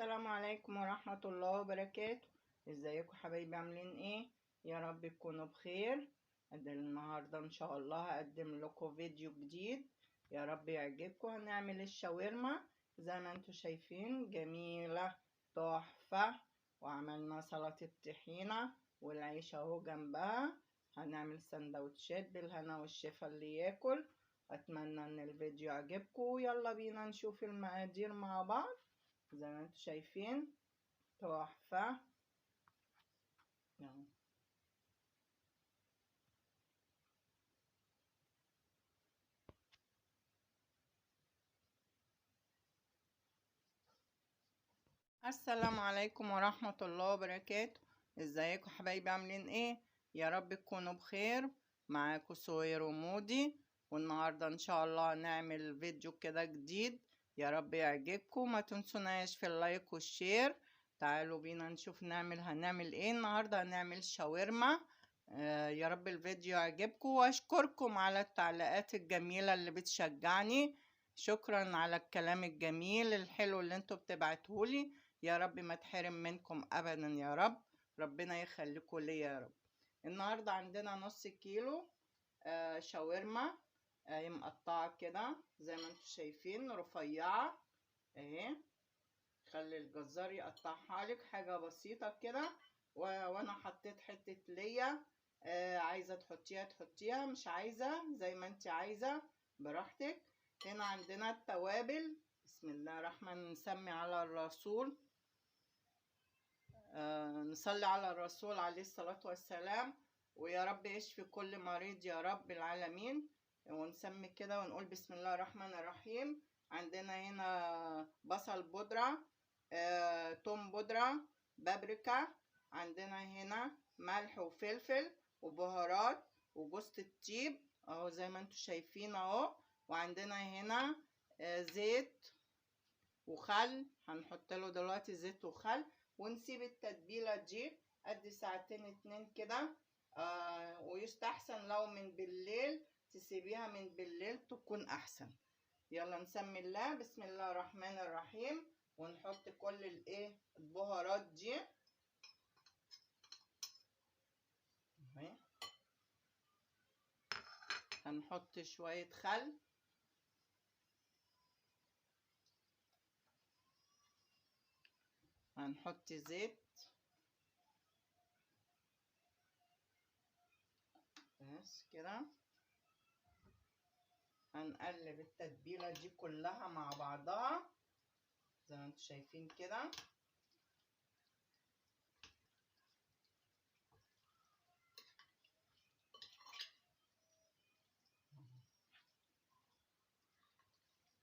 السلام عليكم ورحمة الله وبركاته. ازيكم حبايبي، عاملين ايه؟ يا رب تكونوا بخير. النهاردة ان شاء الله هقدم لكم فيديو جديد، يا رب يعجبكم. هنعمل الشاورما زي ما انتوا شايفين، جميلة تحفة. وعملنا سلطة طحينة والعيش اهو جنبها. هنعمل سندوتشات بالهنا والشفا اللي ياكل. اتمنى ان الفيديو يعجبكم. يلا بينا نشوف المقادير مع بعض. زي ما انتوا شايفين تحفة. السلام عليكم ورحمة الله وبركاته. ازيكم حبايبي، عاملين ايه؟ يا رب تكونوا بخير. معاكم سوير ومودي، والنهاردة ان شاء الله هنعمل فيديو كده جديد، يا رب يعجبكم. ما تنسوناش في اللايك والشير. تعالوا بينا نشوف هنعمل ايه النهاردة. هنعمل شاورما. يا رب الفيديو يعجبكم، واشكركم على التعليقات الجميلة اللي بتشجعني. شكرا على الكلام الجميل الحلو اللي انتوا بتبعتهولي. يا رب ما تحرم منكم ابدا يا رب. ربنا يخليكم لي يا رب. النهارده عندنا نص كيلو شاورما مقطعه كده زي ما انتم شايفين، رفيعه اهي. خلي الجزار يقطعها لك حاجه بسيطه كده. وانا حطيت حته ليا. عايزه تحطيها، مش عايزه زي ما انت عايزه براحتك. هنا عندنا التوابل. بسم الله الرحمن، نسمي على الرسول. نصلي على الرسول عليه الصلاة والسلام. ويا رب يشفي كل مريض يا رب العالمين. ونسمي كده ونقول بسم الله الرحمن الرحيم. عندنا هنا بصل بودرة، توم بودرة، بابريكا. عندنا هنا ملح وفلفل وبهارات وجوز الطيب اهو زي ما انتوا شايفين اهو. وعندنا هنا زيت وخل. هنحط له دلوقتي زيت وخل، ونسيب التتبيلة دي قد ساعتين اتنين كده. ويستحسن لو من بالليل تسيبيها، من بالليل تكون احسن. يلا نسمي الله. بسم الله الرحمن الرحيم. ونحط كل البهارات دي. هنحط شوية خل، هنحط زيت بس كده. هنقلب التتبيلة دي كلها مع بعضها زي ما انتم شايفين كده.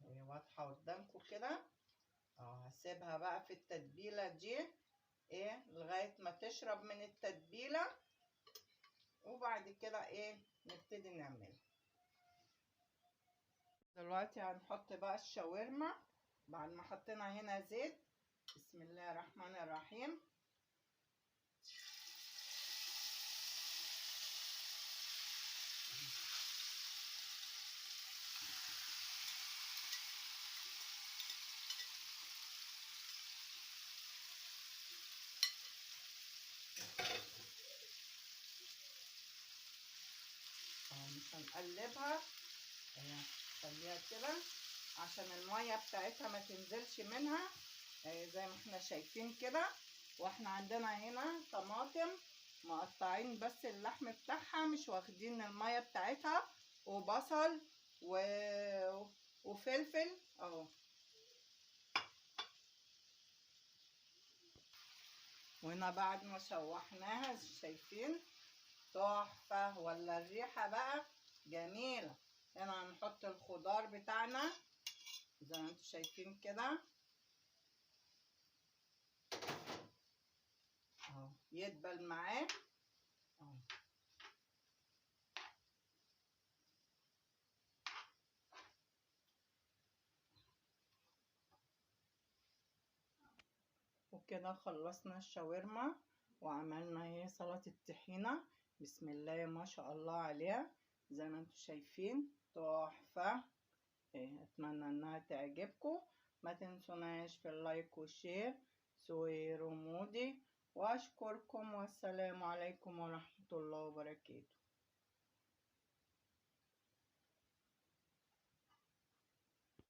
هي واضحة قدامكم كده. هسيبها بقى في التتبيلة دي لغاية ما تشرب من التتبيلة، وبعد كده نبتدي نعملها. دلوقتي هنحط بقى الشاورما بعد ما حطينا هنا زيت. بسم الله الرحمن الرحيم. مش هنقلبها، خليها كده عشان المية بتاعتها ما تنزلش منها زي ما احنا شايفين كده. واحنا عندنا هنا طماطم مقطعين بس اللحم بتاعها، مش واخدين المية بتاعتها، وبصل وفلفل اهو. وهنا بعد ما شوحناها شايفين تحفة، ولا الريحة بقى جميلة. هنا هنحط الخضار بتاعنا زي ما انتوا شايفين كده اهو، يدبل معاه اهو. وكده خلصنا الشاورما، وعملنا سلطة الطحينة. بسم الله ما شاء الله عليها زي ما انتوا شايفين تحفة. اتمنى انها تعجبكم. ما تنسوناش في اللايك والشير. سهير ومودي، وأشكركم والسلام عليكم ورحمة الله وبركاته.